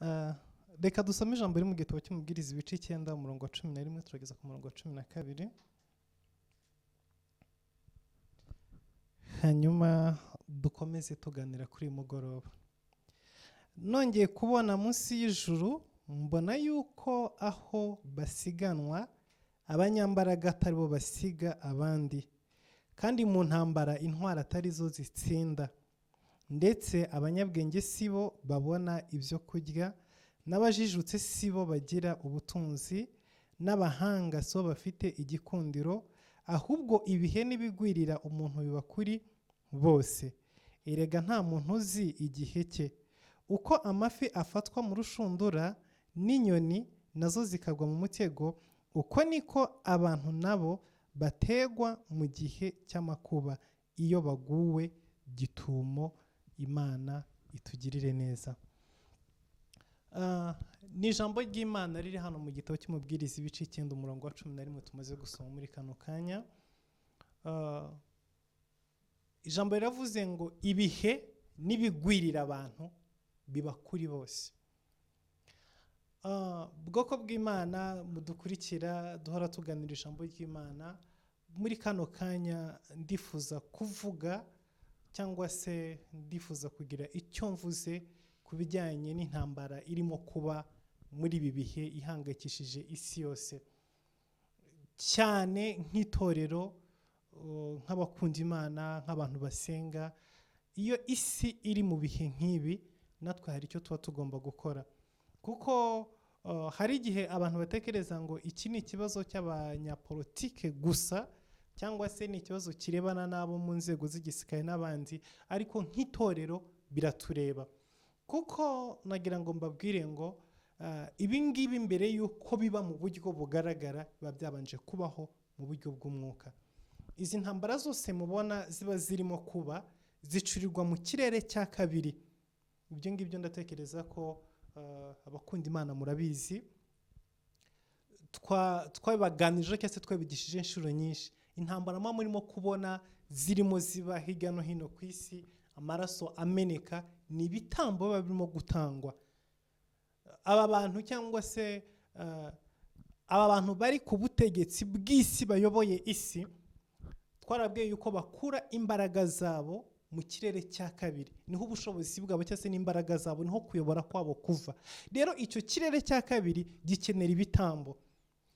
Ah, reka dusome ijambo riri mu gitabo cy'umubwiriza ibice 9 umurongo wa 11 turageza ku murongo wa 12. Hanyuma dukomeze tuganira kuri mugoroba. Nongeye kubona munsi y'ijuru mbona yuko aho basiganwa abanyambaraga atari bo basiga abandi, kandi mu ntambara intwara atari zo zitsinda, ndetse abanyabwenge sibo babona ibyo kurya, n'abajijutse sibo bagira ubutunzi, n'abahanga so bafite igikundiro, ahubwo ibihe n'ibigwirira umuntu biba kuri bose. Erega nta muntu uzi igihe cye. Uko amafi afatwa mu rushundura n'inyoni nazo zikagwa mu mutego, uko niko abantu nabo bategwa mu gihe cy'amakuba iyo baguwe gitumo. Imana itugirire neza. Ni ijambo ry'Imana riri hano mu gitabo cy'umubwiriza ibice 9 umurongo wa 11 tumaze gusoma muri kano kanya. Ijambo riravuze ngo ibihe n'ibigwirira abantu biba kuri bose. Bwoko bw'Imana mudukurikira duhora tuganira ijambo ry'Imana, muri kano kanya ndifuza kuvuga cyangwa se ndifuza kugira icyo mvuze ku bijyanye n'intambara irimo kuba muri ibi bihe ihangayikishije isi yose, cyane nk'itorero, nk'abakunda Imana, nk'abantu basenga. Iyo isi iri mu bihe nk'ibi, natwe hari icyo tuba tugomba gukora, kuko hari igihe abantu batekereza ngo iki ni ikibazo cy'abanyapolitike gusa, cyangwa se ni ikibazo kirebana n'abo mu nzego z'igisirikare n'abandi, ariko nk'itorero biratureba. Kuko nagira ngo mbabwire ngo ibi ngibi mbere y'uko biba mu buryo bugaragara biba byabanje kubaho mu buryo bw'umwuka. Izi ntambara zose mubona ziba zirimo kuba zicurirwa mu kirere cya kabiri. Ibyo ngibyo ndatekereza ko abakunda Imana murabizi, twabaganije cyangwa se twabigishije inshuro nyinshi. Intambara murimo kubona zirimo ziba hirya no hino ku isi, amaraso ameneka, ni ibitambo biba birimo gutangwa. Aba bantu cyangwa se aba bantu bari ku butegetsi bw'isi bayoboye isi, twarabwiye yuko bakura imbaraga zabo mu kirere cya kabiri. Niho ubushobozi bwabo cyangwa se n'imbaraga zabo, niho kuyobora kwabo kuva. Rero icyo kirere cya kabiri gikenera ibitambo.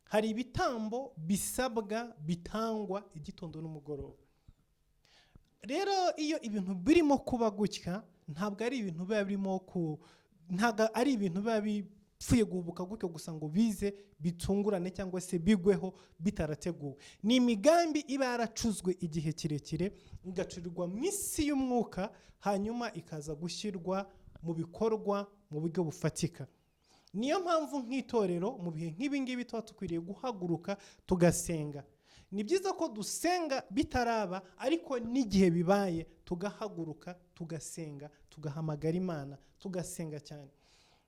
Hari ibitambo bisabwa bitangwa igitondo n'umugoroba. Rero iyo ibintu birimo kuba gutya, ntabwo ari ibintu biba birimo ntabwo ari ibintu biba bipfuye guhubuka gutyo gusa ngo bize bitungurane cyangwa se bigweho bitarateguwe. Ni imigambi iba yaracuzwe igihe kirekire, igacurirwa mu isi y'umwuka, hanyuma ikaza gushyirwa mu bikorwa mu buryo bufatika. Niyo mpamvu nk'itorero mu bihe nk'ibi ngibi tuba dukwiriye guhaguruka tugasenga. Ni byiza ko dusenga bitaraba, ariko n'igihe bibaye tugahaguruka tugasenga, tugahamagara Imana, tugasenga cyane.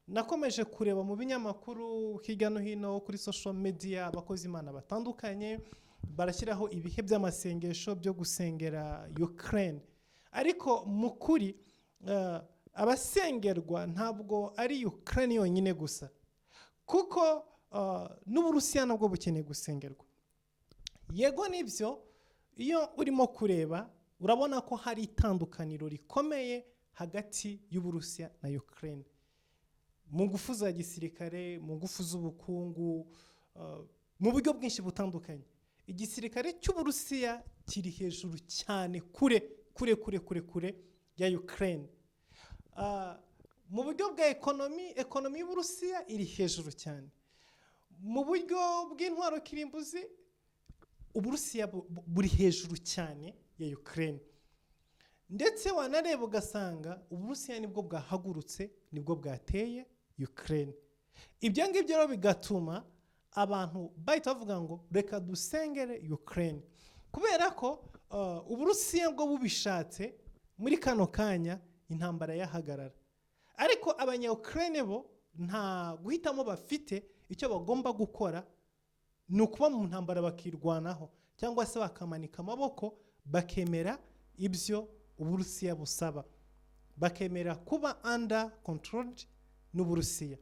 Nakomeje kureba mu binyamakuru hirya no hino kuri social media, abakozi Imana batandukanye barashyiraho ibihe by'amasengesho byo gusengera Ukraine. Ariko mu kuri abasengerwa ntabwo ari Ukraine yonyine gusa, kuko n'Uburusiya nabwo bukeneye gusengerwa. Yego nibyo, iyo urimo kureba urabona ko hari itandukaniro rikomeye hagati y'Uburusiya na Ukraine, mu ngufu za gisirikare, mu ngufu z'ubukungu, mu buryo bwinshi butandukanye. Igisirikare cy'Uburusiya kiri hejuru cyane kure ya Ukraine. Mu buryo bwa ekonomi y'Uburusiya iri hejuru cyane. Mu buryo bw'intwaro kirimbuzi, Uburusiya buri hejuru cyane ya Ukraine. Ndetse wanareba ugasanga Uburusiya nibwo bwahagurutse, nibwo bwateye Ukraine. Ibyo ngibyo rero bigatuma abantu bahita bavuga ngo reka dusengere Ukraine, kubera ko Uburusiya bwo bubishatse muri kano kanya intambara yahagarara. Ariko abanya-Ukraine bo nta guhitamo bafite, icyo bagomba gukora ni ukuba mu ntambara bakirwanaho, cyangwa se bakamanika amaboko bakemera ibyo Uburusiya busaba, bakemera kuba under control n'Uburusiya.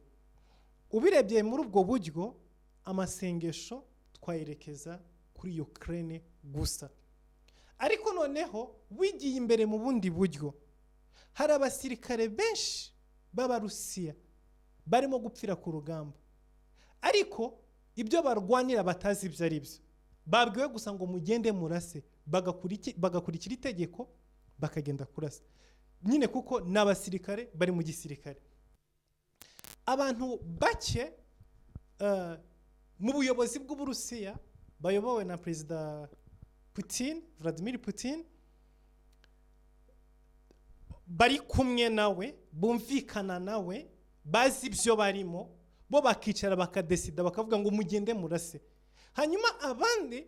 Ubirebye muri ubwo buryo amasengesho twayerekeza kuri Ukraine gusa. Ariko noneho wigiye imbere mu bundi buryo, hari abasirikare benshi b'Abarusiya barimo gupfira ku rugamba, ariko ibyo barwanira batazi ibyo ari byo. Babwiwe gusa ngo mugende murase, bagakurikira itegeko bakagenda kurasa, nyine kuko n'abasirikare bari mu gisirikare. Abantu bake mu buyobozi bw'Uburusiya bayobowe na Perezida Vladimir Putin, bari kumwe nawe, bumvikana nawe, bazi ibyo barimo, bo bakicara bakadesida bakavuga ngo mugende murase. Hanyuma abandi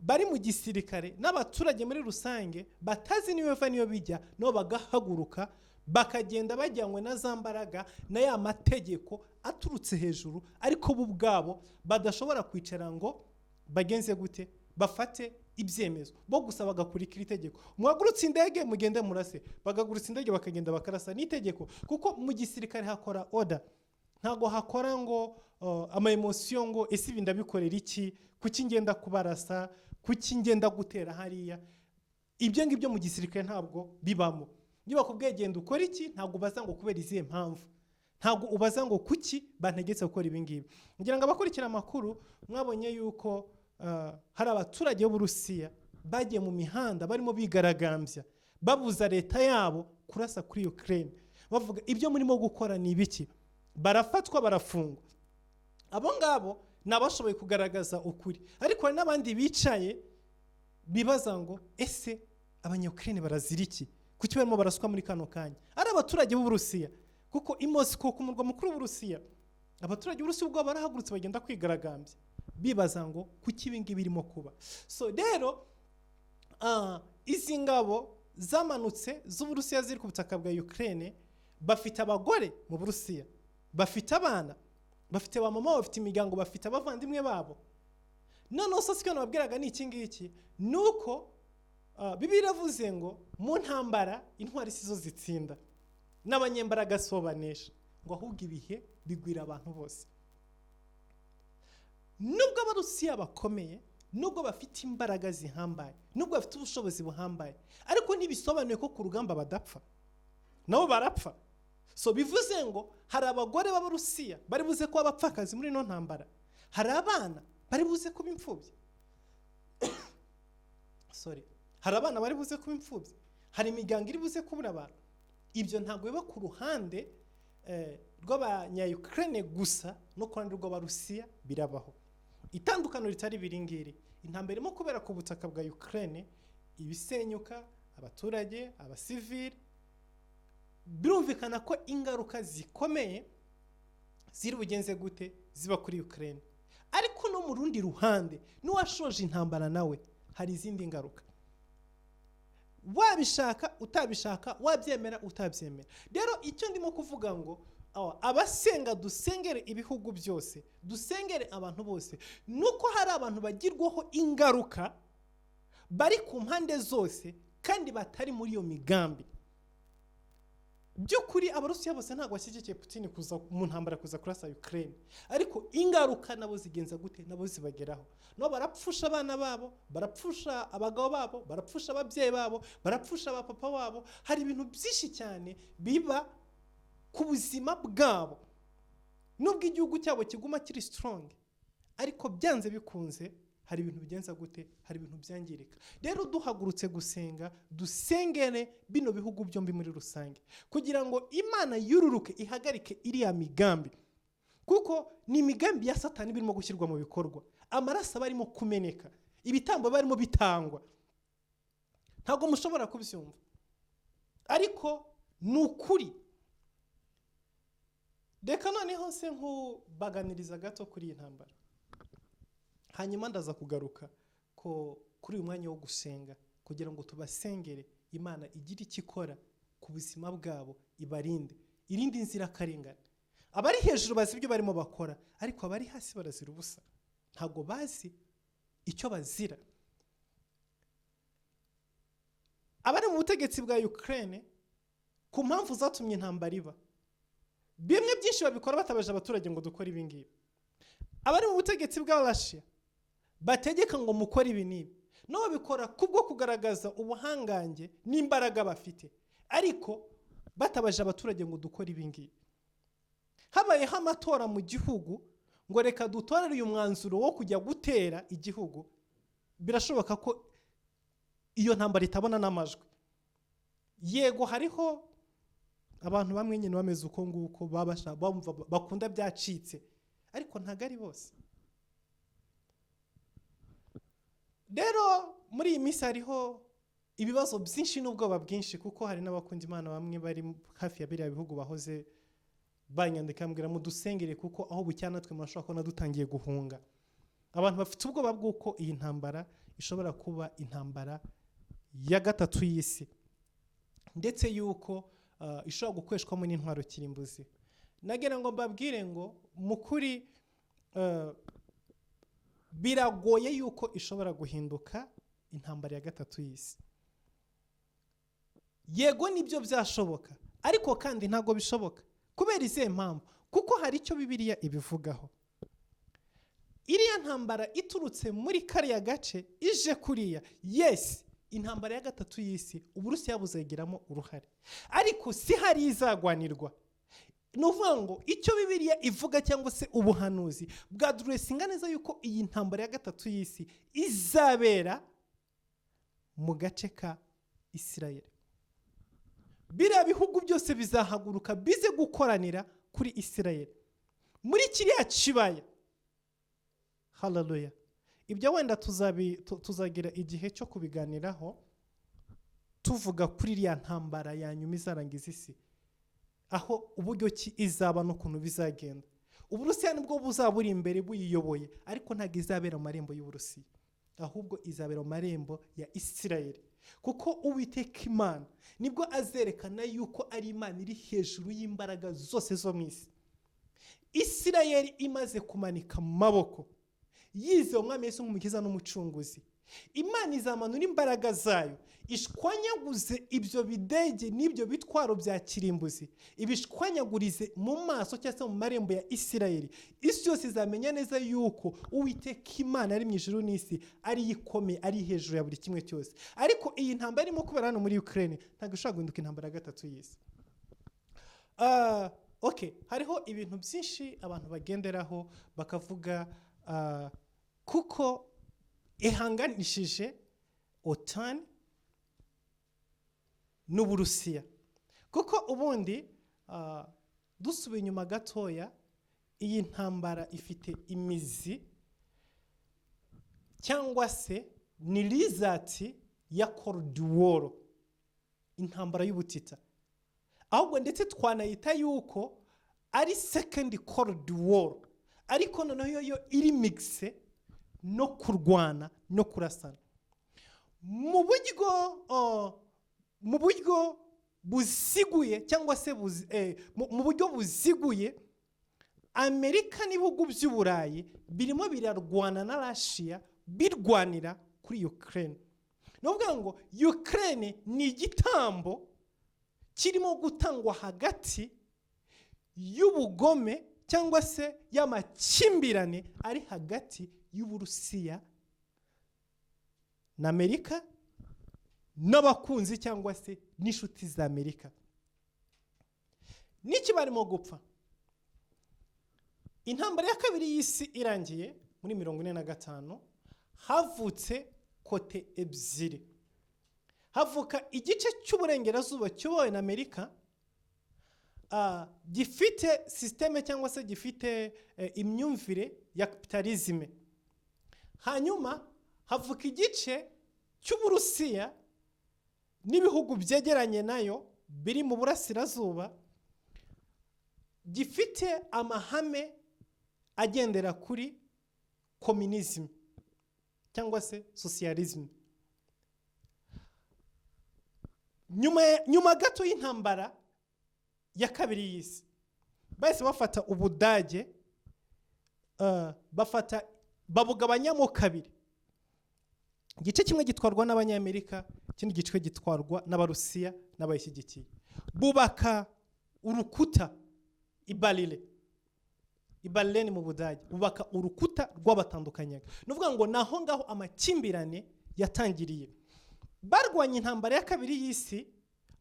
bari mu gisirikare n'abaturage muri rusange batazi niyo bava niyo bijya, no bagahaguruka bakagenda bajyanywe na za mbaraga na ya mategeko aturutse hejuru, ariko bo ubwabo badashobora kwicara ngo bagenze gute bafate ibyemezo, bo gusa bagakurikira itegeko. Mwagurutse indege mugende murase, bagagurutse indege bakagenda bakarasa n'itegeko, kuko mu gisirikare hakora order, ntago hakora ngo ama emotion ngo ese ibi ndabikorera iki, kuki ngenda kubarasa, kuki ngenda gutera hariya. Ibyo ngibyo mu gisirikare ntabwo bibamo. Niba kubwiye genda ukora iki, ntabwo ubaza ngo kubera izihe mpamvu, ntabwo ubaza ngo kuki bantegetse gukora ibi ngibi. Ngira ngo abakurikira amakuru mwabonye yuko hari abaturage b'Uburusiya bagiye mu mihanda barimo bigaragambya babuza leta yabo kurasa kuri Ukraine, bavuga ibyo murimo gukora ni ibiki. Barafatwa barafungwa. Abo ngabo nabashoboye kugaragaza ukuri, ariko hari n'abandi bicaye bibaza ngo ese abanya-Ukraine barazira iki, kuki barimo baraswa muri kano kanya. Ari abaturage b'Uburusiya, kuko i Moscow ku murwa mukuru w'Uburusiya abaturage b'Uburusiya ubwo barahagurutse bagenda kwigaragambya bibaza ngo kuki ibi ngibi birimo kuba. So rero izi ngabo zamanutse z'Uburusiya ziri ku butaka bwa Ukraine, bafite abagore mu Burusiya, bafite abana, bafite ba mama, bafite imiryango, bafite abavandimwe babo. Noneho so sikyo nababwiraga ni iki ngiki, nuko Bibiliya iravuze ngo mu ntambara intwari sizo zitsinda n'abanyembaraga sobanesha, ngo ahubwo ibihe bigwira abantu bose. Nubwo Abarusiya bakomeye, nubwo bafite imbaraga zihambaye, nubwo bafite ubushobozi buhambaye, ariko ntibisobanuye ko ku rugamba badapfa, nabo barapfa. So bivuze ngo hari abagore b'Abarusiya bari buze kuba abapfakazi muri no ntambara, hari abana bari buze kuba imfubyi hari abana bari buze kuba imfubyi, hari imiryango iri buze kubura abantu. Ibyo ntabwo biba ku ruhande rw'abanya-Ukraine gusa, no ku ruhande rw'Abarusiya birabaho. Itandukano ritari biringiri, intambara irimo kubera ku butaka bwa Ukraine, ibisenyuka, abaturage, abasivili, birumvikana ko ingaruka zikomeye ziri bugenze gute ziba kuri Ukraine. Ariko no mu rundi ruhande n'uwashoje intambara nawe hari izindi ngaruka, wabishaka utabishaka, wabyemera utabyemera. Rero icyo ndimo kuvuga ngo abasenga dusengere ibihugu byose, dusengere abantu bose, nuko hari abantu bagirwaho ingaruka bari ku mpande zose kandi batari muri iyo migambi. Byukuri Abarusiya bose ntabwo bashyigikiye Putin kuza mu ntambara kuza kurasa Ukraine, ariko ingaruka nabo zigenza gute, nabo zibageraho. No barapfusha abana babo, barapfusha abagabo babo, barapfusha ababyeyi babo, barapfusha abapapa babo. Hari ibintu byinshi cyane biba ku buzima bwabo. Nubwo igihugu cyabo kiguma kiri strong, ariko byanze bikunze hari ibintu bigenza gute, hari ibintu byangirika. Rero duhagurutse gusenga, dusengere bino bihugu byombi muri rusange, kugira ngo Imana yururuke ihagarike iriya migambi, kuko ni imigambi ya Satani birimo gushyirwa mu bikorwa. Amaraso barimo kumeneka, ibitambo barimo bitangwa, ntabwo mushobora kubyumva, ariko ni ukuri. Reka noneho se nkubaganiriza gato kuri iyi ntambara, hanyuma ndaza kugaruka ko kuri uyu mwanya wo gusenga, kugira ngo tubasengere Imana igira icyo ikora ku buzima bwabo, ibarinde irindi nzira karengane. Abari hejuru bazi ibyo barimo bakora, ariko abari hasi barazira ubusa, ntabwo bazi icyo bazira. Abari mu butegetsi bwa Ukraine ku mpamvu zatumye intambara iba, bimwe byinshi babikora batabaje abaturage ngo dukora ibi ngibi. Abari mu butegetsi bwa Russia bategeka ngo mukore ibi nibi, no babikora kubwo kugaragaza ubuhangange n'imbaraga bafite, ariko batabaje abaturage ngo dukore ibi ngibi. Habayeho amatora mu gihugu ngo reka dutorere uyu mwanzuro wo kujya gutera igihugu, birashoboka ko iyo ntambara itabona n'amajwi. Yego hariho abantu bamwe nyine bameze uko nguko bakunda byacitse, ariko ntago ari bose. Rero muri iyi minsi hariho ibibazo byinshi n'ubwoba bwinshi, kuko hari n'abakunda Imana bamwe bari hafi ya biriya bihugu bahoze banyandika mbwira mu dusengere, kuko aho bucyana twe murashobora kubona dutangiye guhunga. Abantu bafite ubwoba bw'uko iyi ntambara ishobora kuba intambara ya gatatu y'isi, ndetse yuko ishobora gukoreshwamo n'intwaro kirimbuzi. Nagira ngo mbabwire ngo mukuri biragoye yuko ishobora guhinduka intambara ya gatatu y'isi. Yego nibyo byashoboka, ariko kandi ntago bishoboka. Kubera izihe mpamvu? Kuko hari icyo Bibiliya ibivugaho. Iriya ntambara iturutse muri kariya gace ije kuriya, yes, intambara ya gatatu y'isi Uburusiya buzagiramo uruhare, ariko si hari izagwanirwa. Nuvuga ngo icyo Bibiliya ivuga cyangwa se ubuhanuzi bwadressinga neza yuko iyi ntambara ya gatatu y'isi izabera mu gace ka Isirayeli. Biriya bihugu byose bizahaguruka bize gukoranira kuri Isirayeli muri kiriya kibaya. Hallelujah. Ibyo wenda tuzagira igihe cyo kubiganiraho tuvuga kuri iriya ntambara ya nyuma izarangiza isi, aho uburyo ki izaba n'ukuntu bizagenda. Uburusiya nibwo buzaba buri imbere buyiyoboye, ariko ntabwo izabera mu marembo y'Uburusiya, ahubwo izabera mu marembo ya Isirayeli, kuko Uwiteka Imana nibwo azerekana yuko ari Imana iri hejuru y'imbaraga zose zo mu isi. Isirayeli imaze kumanika amaboko yize umwami Yesu nk'umukiza n'umucunguzi, Imana izamanura imbaraga zayo ishwanyaguze ibyo bidege n'ibyo bitwaro bya kirimbuzi, ibishwanyagurize mu maso cyangwa se mu marembo ya Isirayeli. Isi yose izamenya neza yuko Uwiteka Imana ari mu ijuru n'isi ari ikomeye, ari hejuru ya buri kimwe cyose. Ariko iyi ntambara irimo kubera hano muri Ukraine ntabwo ishobora guhinduka intambara ya gatatu y'isi. Okay, hariho ibintu byinshi abantu bagenderaho bakavuga kuko ihanganishije OTAN n'Uburusiya, kuko ubundi dusubiye inyuma gatoya, iyi ntambara ifite imizi cyangwa se ni rizati ya Cold War, intambara y'ubutita. Ahubwo ndetse twanayita yuko ari second Cold War, ariko noneho yo iri mixe no kurwana no kurasana mu buryo buziguye cyangwa se mu buryo buziguye. Amerika n'ibihugu by'Uburayi birimo birarwana na Russia birwanira kuri Ukraine. Novuga ngo Ukraine ni igitambo kirimo gutangwa hagati y'ubugome cyangwa se y'amakimbirane ari hagati y'Uburusiya na Amerika n'abakunzi cyangwa se n'inshuti za Amerika. Niki barimo gupfa? Intambara ya kabiri y'isi irangiye muri 1945 havutse kote ebyiri. Havuka igice cy'uburengerazuba cyobowe na Amerika gifite systeme cyangwa se gifite imyumvire ya kapitalisme. Hanyuma havuka igice cy'Uburusiya n'ibihugu byegeranye nayo biri mu burasirazuba gifite amahame agendera kuri communism cyangwa se socialism. Nyuma gato y'intambara ya kabiri y'isi bahise bafata Ubudage, babugabanyamo kabiri. Igice kimwe gitwarwa n'Abanyamerika, ikindi gice gitwarwa n'Abarusiya n'abayishyigikiye. Bubaka urukuta ibarire ni mu Budage, bubaka urukuta rw'abatandukanyaga. Nuvuga ngo naho ngaho amakimbirane yatangiriye. Barwanya intambara ya kabiri y'isi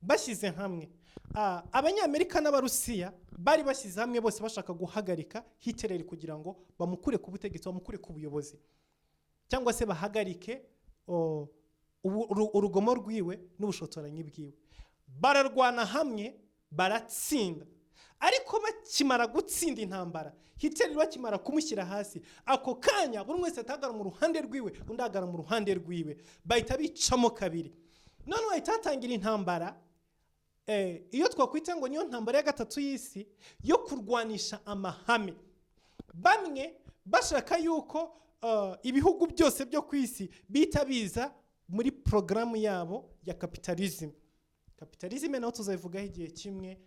bashyize hamwe. Abanyamerika n'Abarusiya bari bashyize hamwe bose bashaka guhagarika Hitler kugira ngo bamukure ku butegetsi, bamukure ku buyobozi, cyangwa se bahagarike urugomo rwiwe n'ubushotoranyi bwiwe. Bararwana hamwe baratsinda. Ariko bakimara gutsinda intambara, Hitler bakimara kumushyira hasi, ako kanya buri wese atagara mu ruhande rwiwe, undi agara mu ruhande rwiwe, bahita bicamo kabiri. None bahita hatangira intambara, iyo twakwita ngo niyo ntambara ya gatatu y'isi yo kurwanisha amahame. Bamwe bashaka yuko ibihugu byose byo ku isi bita biza muri programu yabo ya capitalism. Capitalism naho tuzayivugaho igihe kimwe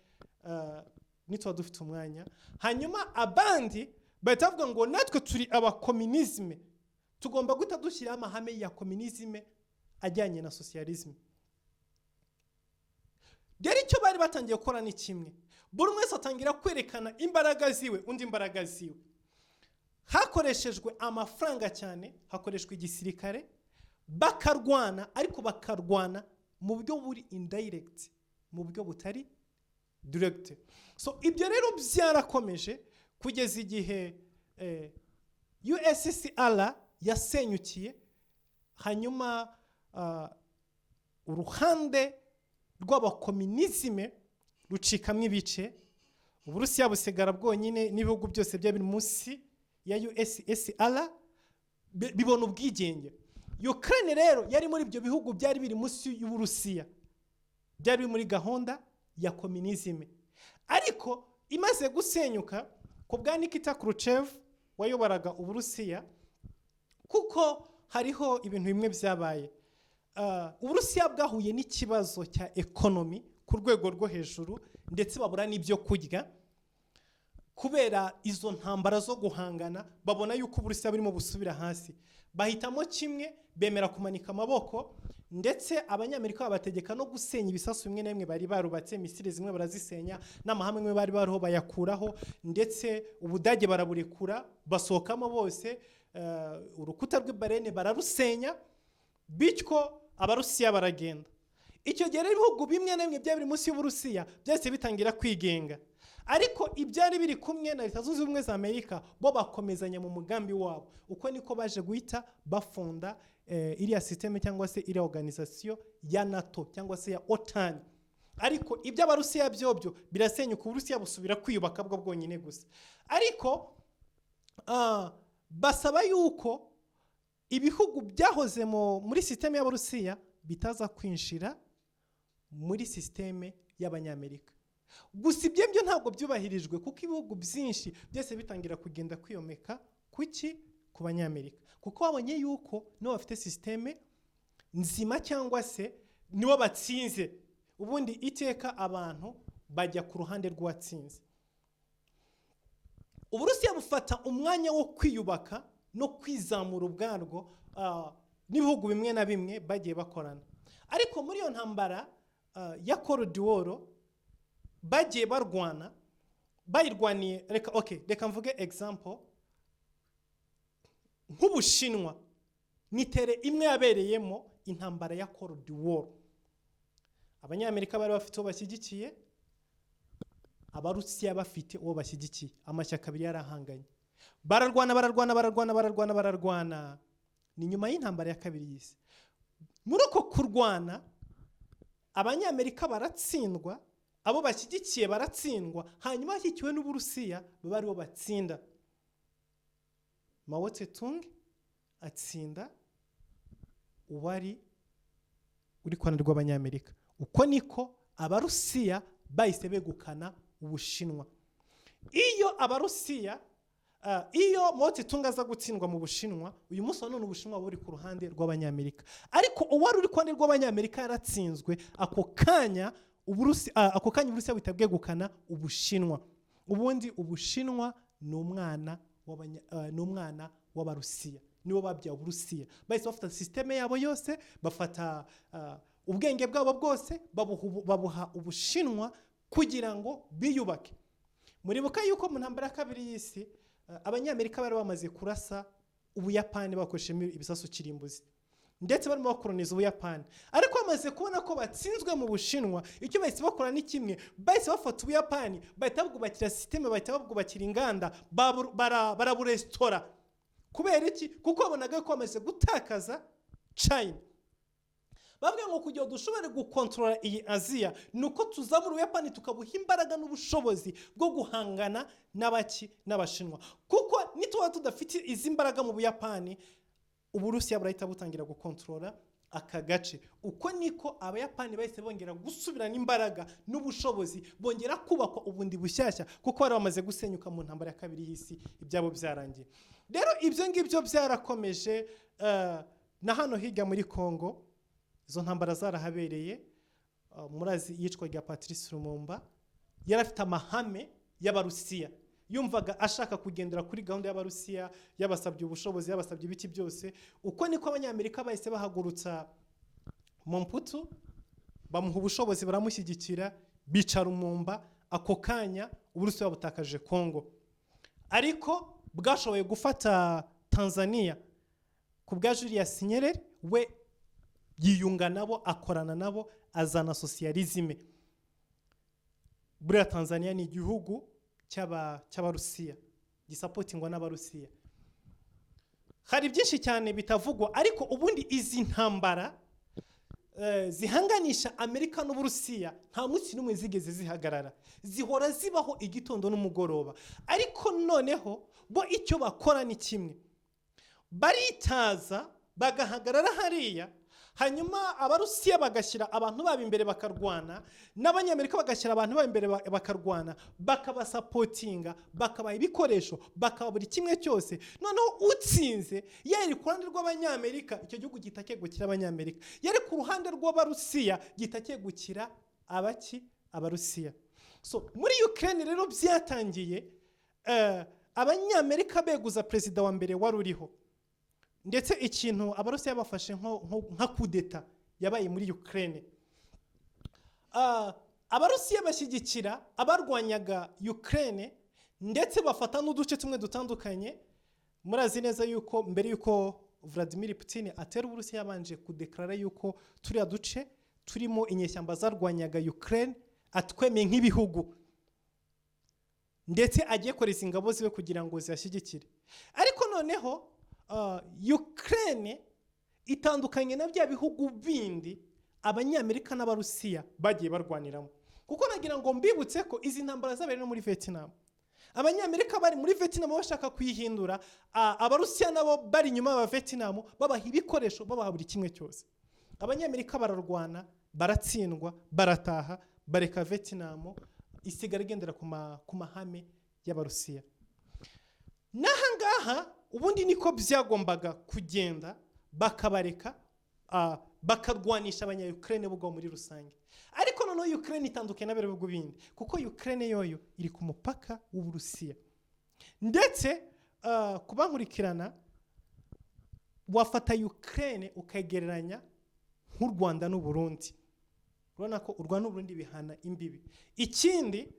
nitwa dufite umwanya. Hanyuma abandi bahita bavuga ngo natwe turi abakomunisme, tugomba guhita dushyira amahame ya komunisme ajyanye na socialism. Dore icyo bari batangiye gukora ni kimwe, buri wese atangira kwerekana imbaraga ziwe, undi imbaraga ziwe. Hakoreshejwe amafaranga cyane, hakoreshwa igisirikare, bakarwana, ariko bakarwana mu buryo buri indirect, mu buryo butari direct. So ibyo rero byarakomeje kugeza igihe USSR yasenyukiye. Hanyuma uruhande rw'abakomunisme rucikamwe ibice, Uburusiya busigara bwonyine n'ibihugu byose byari munsi ya USSR bibona ubwigenge. Ukraine rero yari muri ibyo bihugu byari biri munsi y'Uburusiya, byari muri gahunda ya komunisme. Ariko imaze gusenyuka ku bwa Nikita Khrushchev wayobaraga Uburusiya, kuko hariho ibintu bimwe byabaye. Uburusiya bwahuye n'ikibazo cya economy ku rwego rwo hejuru, ndetse babura n'ibyo kurya kubera izo ntambara zo guhangana. Babona yuko Uburusiya burimo busubira hasi, bahitamo kimwe, bemera kumanika amaboko, ndetse abanyamerika babategeka no gusenya ibisasu bimwe na bimwe bari barubatse. Ministries zimwe barazisenya, n'amahame amwe bari bariho bayakuraho, ndetse Ubudage baraburekura, basohokamo bose, urukuta rw'Ibarene bararusenya, bityo Abarusiya baragenda. Icyo gihe ibihugu bimwe na bimwe byari biri munsi y'Uburusiya byose bitangira kwigenga, ariko ibyari biri kumwe na Leta Zunze Ubumwe za Amerika bo bakomezanya mu mugambi wabo. Uko niko baje guhita bafunda iriya systeme cyangwa se iriya organisation ya NATO cyangwa se ya OTAN. Ariko ibyo Abarusiya byobyo birasenyuka, Uburusiya busubira kwiyubaka bwo bwonyine gusa. Ariko basaba yuko ibihugu byahoze muri systeme y'Abarusiya bitaza kwinjira muri systeme y'Abanyamerika. Gusa ibyo byo ntabwo byubahirijwe, kuko ibihugu byinshi byose bitangira kugenda kwiyomeka ku Banyamerika, kuko babonye yuko nibo bafite systeme nzima, cyangwa se nibo batsinze. Ubundi iteka abantu bajya ku ruhande rw'uwatsinze. Uburusiya bufata umwanya wo kwiyubaka no kwizamura ubwarwo, n'ibihugu bimwe na bimwe bagiye bakorana. Ariko muri iyo ntambara ya Cold War bagiye barwana, bayirwaniye. Reka mvuge example nk'Ubushinwa, ni tere imwe yabereyemo intambara ya Cold War. Abanyamerika bari bafite uwo bashyigikiye, Abarusiya bafite uwo bashyigikiye, amashyaka abiri yarahanganye, bararwana. Ni nyuma y'intambara ya kabiri y'isi. Muri uko kurwana, Abanyamerika baratsindwa, abo bashyigikiye baratsindwa, hanyuma bashyigikiwe n'Uburusiya bari bo batsinda. Mao Tse-tung atsinda uwari uri ku ruhande rw'Abanyamerika. Uko niko Abarusiya bahise begukana Ubushinwa. Iyo Mao Tse-tung aza gutsindwa mu Bushinwa, uyu munsi none Ubushinwa buri ku ruhande rw'Abanyamerika. Ariko uwari uri ku ruhande rw'Abanyamerika yaratsinzwe, ako kanya Uburusiya buhita bwegukana Ubushinwa. Ubundi Ubushinwa ni umwana w'Abarusiya, nibo babyaye Uburusiya. Bahise bafata systeme yabo yose, bafata ubwenge bwabo bwose, babuha Ubushinwa kugira ngo biyubake. muribuka yuko mu ntambara ya kabiri y'isi abanyamerika bari bamaze kurasa ubuyapani bakoresheje ibisasu kirimbuzi ndetse barimo bakoroniza ubuyapani ariko bamaze kubona ko batsinzwe mu bushinwa icyo bahise bakora ni kimwe bahise bafata ubuyapani bahita babwubakira systeme bahita babwubakira inganda baraburestora kubera iki kuko babonaga ko bamaze gutakaza China bavuga ngo kugira dushobore gukontrola iyi Aziya nuko tuzamura ubuyapani tukabuha imbaraga n'ubushobozi bwo guhangana n'abashinwa kuko nituba tudafite izi mbaraga mu buyapani Uburusiya burahita butangira gukontrola aka gace uko niko abayapani bahise bongera gusubirana imbaraga n'ubushobozi bongera kubakwa ubundi bushyashya kuko bari bamaze gusenyuka mu ntambara ya kabiri y'isi ibyabo byarangiye rero ibyo ngibyo byarakomeje na hano higa muri Kongo izo ntambara zarahabereye murazi yicwa rya Patrice Lumumba yarafite amahame y'abarusiya yumvaga ashaka kugendera kuri gahunda y'abarusiya yabasabye ubushobozi yabasabye ibiki byose uko niko abanyamerika bahise bahagurutsa Mobutu bamuha ubushobozi baramushyigikira bicara Lumumba ako kanya Uburusiya butakaje Kongo ariko bwashoboye gufata Tanzania ku bwa Julius Nyerere we yiyunga nabo akorana nabo azana socialisme buriya Tanzania ni igihugu cy'abarusiya gisapotingwa n'abarusiya hari byinshi cyane bitavugwa ariko ubundi izi ntambara zihanganisha Amerika n'Uburusiya nta munsi n'umwe zigeze zihagarara zihora zibaho igitondo n'umugoroba ariko noneho bo icyo bakora ni kimwe baritaza bagahagarara hariya hanyuma abarusiya bagashyira abantu babo imbere bakarwana n'abanyamerika bagashyira abantu babo imbere bakarwana bakabasapotinga bakabaha ibikoresho bakaba buri kimwe cyose noneho utsinze yari ku ruhande rw'abanyamerika icyo gihugu gitakegukira abanyamerika yari ku ruhande rw'abarusiya gitakegukira abarusiya so muri Ukraine rero byatangiye abanyamerika beguza perezida wa mbere wari uriho ndetse ikintu abarusiya bafashe nka kudeta yabaye muri Ukraine abarusiya bashyigikira abarwanyaga Ukraine ndetse bafata n'uduce tumwe dutandukanye murazi neza yuko mbere yuko Vladimir Putin atera Uburusiya yabanje kudeklara yuko turiya duce turimo inyeshyamba zarwanyaga Ukraine atwemeye nk'ibihugu ndetse agiye koreza ingabo ziwe kugira ngo ziyashyigikire ariko noneho Ukraine itandukanye na bya bihugu bindi abanyamerika n'abarusiya bagiye barwaniramo kuko nagira ngo mbibutse ko izi ntambara zabereye no muri Vietnam abanyamerika bari muri Vietnam bashaka kuyihindura abarusiya nabo bari nyuma ya Vietnam babaha ibikoresho babaha buri kimwe cyose abanyamerika bararwana baratsindwa barataha bareka Vietnam isigara igendera ku mahame y'abarusiya nahangaha ubundi niko byagombaga kugenda bakabareka bakarwanisha abanya-Ukraine bwo muri rusange ariko noneho Ukraine itandukanye n'abihugu bindi kuko Ukraine yoyo iri ku mupaka w'Uburusiya ndetse kubankurikirana wafata Ukraine ukagereranya nk'u Rwanda n'u Burundi urabona ko u Rwanda n'u Burundi bihana imbibi ikindi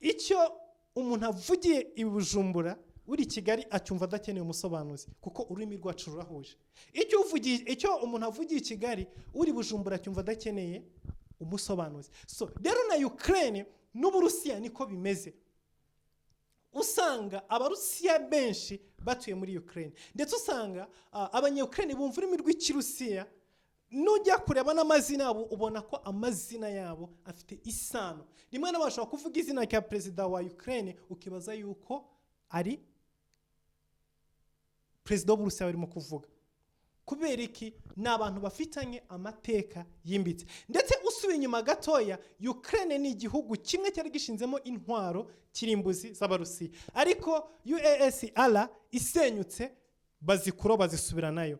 icyo umuntu avugiye i Bujumbura uri Kigali acyumva adakeneye umusobanuzi kuko ururimi rwacu rurahuje icyo umuntu avugiye i Kigali uri Bujumbura acyumva adakeneye umusobanuzi so rero na Ukraine n'Uburusiya niko bimeze usanga abarusiya benshi batuye muri Ukraine ndetse usanga abanya-Ukraine bumva ururimi rw'ikirusiya nujya kureba n'amazina yabo ubona ko amazina yabo afite isano rimwe n'abashaka kuvuga izina rya perezida wa Ukraine ukibaza yuko ari perezida w'Uburusiya barimo kuvuga kubera iki n'abantu bafitanye amateka yimbitse ndetse usubiye inyuma gatoya Ukraine ni igihugu kimwe cyari gishinzemo intwaro kirimbuzi z'abarusiya ariko USSR isenyutse bazikuro bazisubiranayo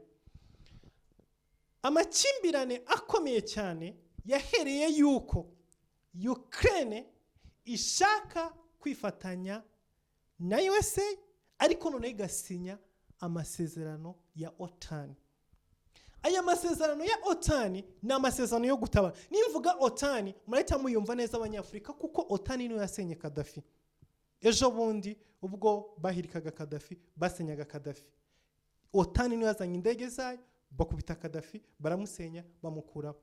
amakimbirane akomeye cyane yahereye yuko Ukraine ishaka kwifatanya na USA ariko none igasinya amasezerano ya OTAN aya masezerano ya OTAN ni amasezerano yo gutabara nimvuga OTAN murahita muyumva neza abanyafrika kuko OTAN niyo yasenye Gaddafi ejo bundi ubwo bahirikaga Kadafi basenyaga Kadafi otani niyo yazanye indege zayo bakubita Kadafi baramusenya bamukuraho.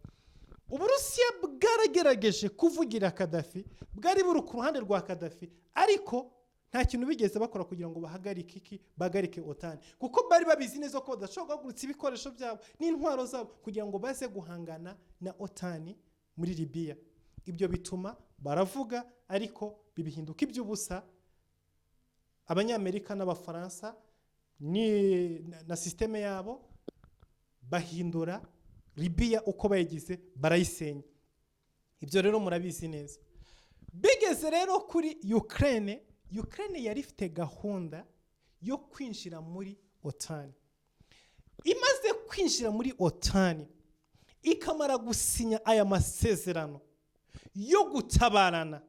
Uburusiya bwaragerageje kuvugira Kadafi, bwari buri ku ruhande rwa Kadafi, ariko nta kintu bigeze bakora kugira ngo bahagarike otani, kuko bari babizi neza ko badashobora guhagurutsa ibikoresho byabo n'intwaro zabo kugira ngo baze guhangana na otani muri Libya. Ibyo bituma baravuga ariko bibihinduka iby'ubusa. Abanyamerika n'Abafaransa na systeme yabo bahindura Libya uko bayigize barayisenya. Ibyo rero murabizi neza. Bigeze rero kuri Ukraine yari ifite gahunda yo kwinjira muri otani. Imaze kwinjira muri otani ikamara gusinya aya masezerano yo gutabarana,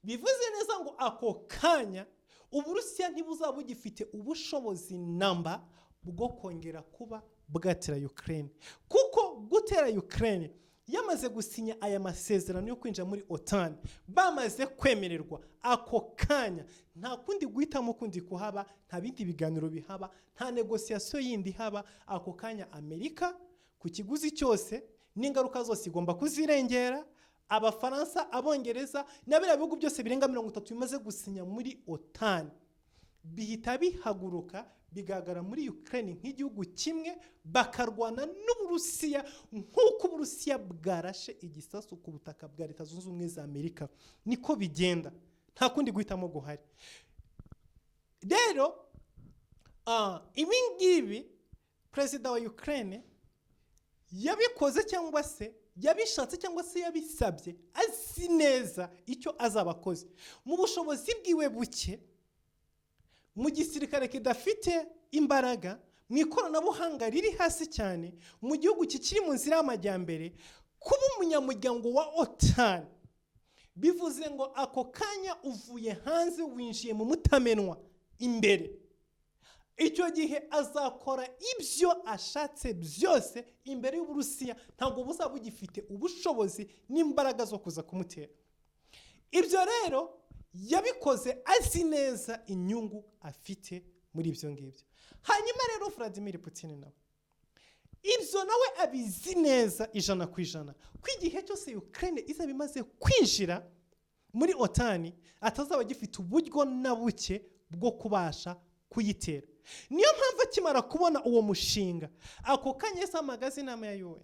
bivuze neza ngo ako kanya Uburusiya ntibuzaba bugifite ubushobozi namba bwo kongera kuba bwatera Ukraine, kuko gutera Ukraine yamaze gusinya aya masezerano yo kwinjira muri otani, bamaze kwemererwa ako kanya nta kundi guhitamo kundi kuhaba, nta bindi biganiro bihaba, nta negociation yindi haba. Ako kanya Amerika ku kiguzi cyose n'ingaruka zose igomba kuzirengera. Abafaransa, Abongereza n'abira bihugu byose birenga 30 bimaze gusinya muri otani bihita bihaguruka bigagara muri Ukraine nk'igihugu kimwe, bakarwana n'Uburusiya nk'uko Uburusiya bwarashe igisasu ku butaka bwa Leta Zunze Ubumwe za Amerika. Niko bigenda, nta kundi guhitamo guhari. Rero ibi ngibi Perezida wa Ukraine yabikoze cyangwa se yabishatse cyangwa se yabisabye azi neza icyo azabakoze. Mu bushobozi bwiwe buke, mu gisirikare kidafite imbaraga, mu ikoranabuhanga riri hasi cyane, mu gihugu kikiri mu nzira y'amajyambere, kuba umunyamuryango wa otani bivuze ngo ako kanya uvuye hanze winjiye mu mutamenwa imbere. Icyo gihe azakora ibyo ashatse byose imbere y'Uburusiya, ntabwo buzaba bugifite ubushobozi n'imbaraga zo kuza kumutera. Ibyo rero yabikoze azi neza inyungu afite muri ibyo ngibyo. Hanyuma rero Vladimir Putin nawe ibyo nawe abizi neza 100% ko igihe cyose Ukraine izaba imaze kwinjira muri otani atazaba gifite uburyo na buke bwo kubasha kuyitera. Niyo mpamvu akimara kubona uwo mushinga ako kanya yasa amagazi inama ya UN,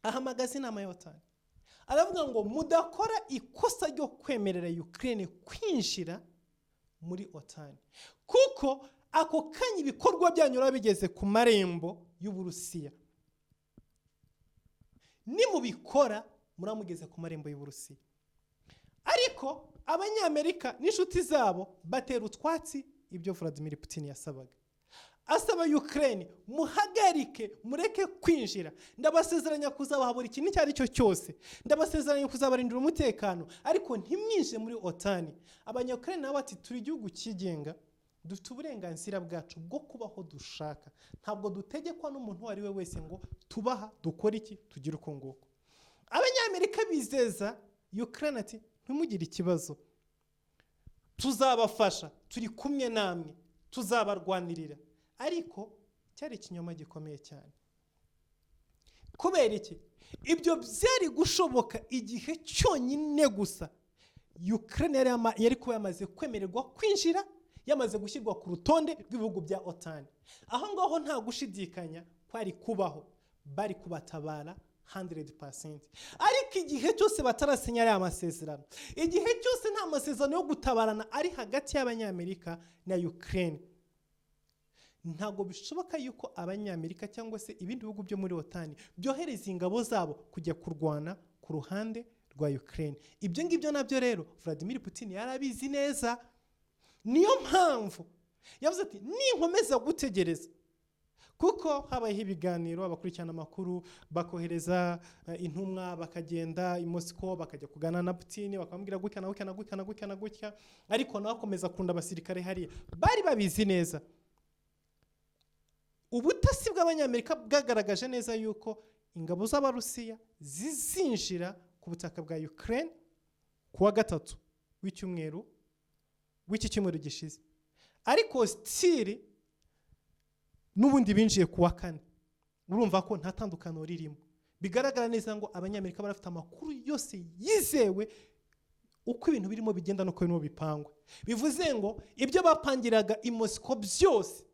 ahamagazi inama ya otani, aravuga ngo mudakora ikosa ryo kwemerera Ukraine kwinjira muri otani, kuko ako kanya ibikorwa byanyura bigeze ku marembo y'Uburusiya. Nimubikora muramugeze ku marembo y'Uburusiya. Ariko Abanyamerika n'inshuti zabo batera utwatsi ibyo Vladimir Putin yasabaga. Asaba Ukraine muhagarike, mureke kwinjira. Ndabasezeranya kuzabaha buri kintu icyo ari cyo cyose, ndabasezeranya kuzabarindira umutekano, ariko ntimwinjire muri otani. Abanya-Ukraine nabo bati turi igihugu kigenga, dufite uburenganzira bwacu bwo kubaho dushaka, ntabwo dutegekwa n'umuntu ari we wese ngo tubaha dukora iki tugira uko nguko. Abanyamerika bizeza Ukraine ati ntimugire ikibazo, tuzabafasha, turi kumwe namwe, tuzabarwanirira. Ariko cyari ikinyoma gikomeye cyane. Kubera iki? Ibyo byari gushoboka igihe cyonyine gusa Ukraine yari kuba yamaze kwemererwa kwinjira, yamaze gushyirwa ku rutonde rw'ibihugu bya otani. Aho ngaho nta gushidikanya kwari kubaho, bari kubatabara 100%. Ariko igihe cyose batarasinya ari amasezerano, igihe cyose nta masezerano yo gutabarana ari hagati y'Abanyamerika na Ukraine, ntago bishoboka yuko Abanyamerika cyangwa se ibindi bihugu byo muri otani byohereza ingabo zabo kujya kurwana ku ruhande rwa Ukraine. Ibyo ngibyo nabyo rero Vladimir Putin yarabizi neza. Niyo mpamvu yavuze ati ninkomeza gutegereza, kuko habayeho ibiganiro, abakurikirana amakuru bakohereza intumwa bakagenda i Moscow bakajya kugana na Putin bakamubwira gutya na gutya na gutya na gutya na gutya, ariko nawe akomeza kunda abasirikare hariya. Bari babizi neza. Ubutasi bw'Abanyamerika bwagaragaje neza yuko ingabo z'Abarusiya zizinjira ku butaka bwa Ukraine kuwa gatatu w'iki cyumweru gishize, ariko still n'ubundi binjiye kuwa kane. Urumva ko nta tandukano ririmo, bigaragara neza ngo abanyamerika barafite amakuru yose yizewe uko ibintu birimo bigenda no birimo bipangwa. Bivuze ngo ibyo bapangiraga i Moscow byose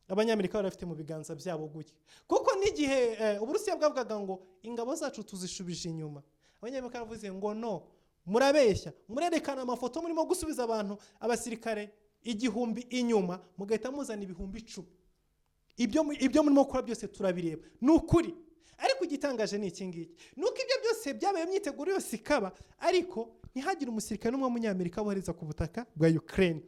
abanyamerika barafite mu biganza byabo gutya, kuko n'igihe Uburusiya bwavugaga ngo ingabo zacu tuzishubije inyuma, abanyamerika baravuze ngo no, murabeshya, murerekana amafoto murimo gusubiza abantu abasirikare 1000 inyuma, mugahita muzana 1010. Ibyo murimo gukora byose turabireba, n'ukuri. Ariko igitangaje ni iki ngiki, nuko ibyo byose byabaye myiteguro yose ikaba, ariko ntihagire umusirikare n'umwe w'umunyamerika bohereza ku butaka bwa Ukraine,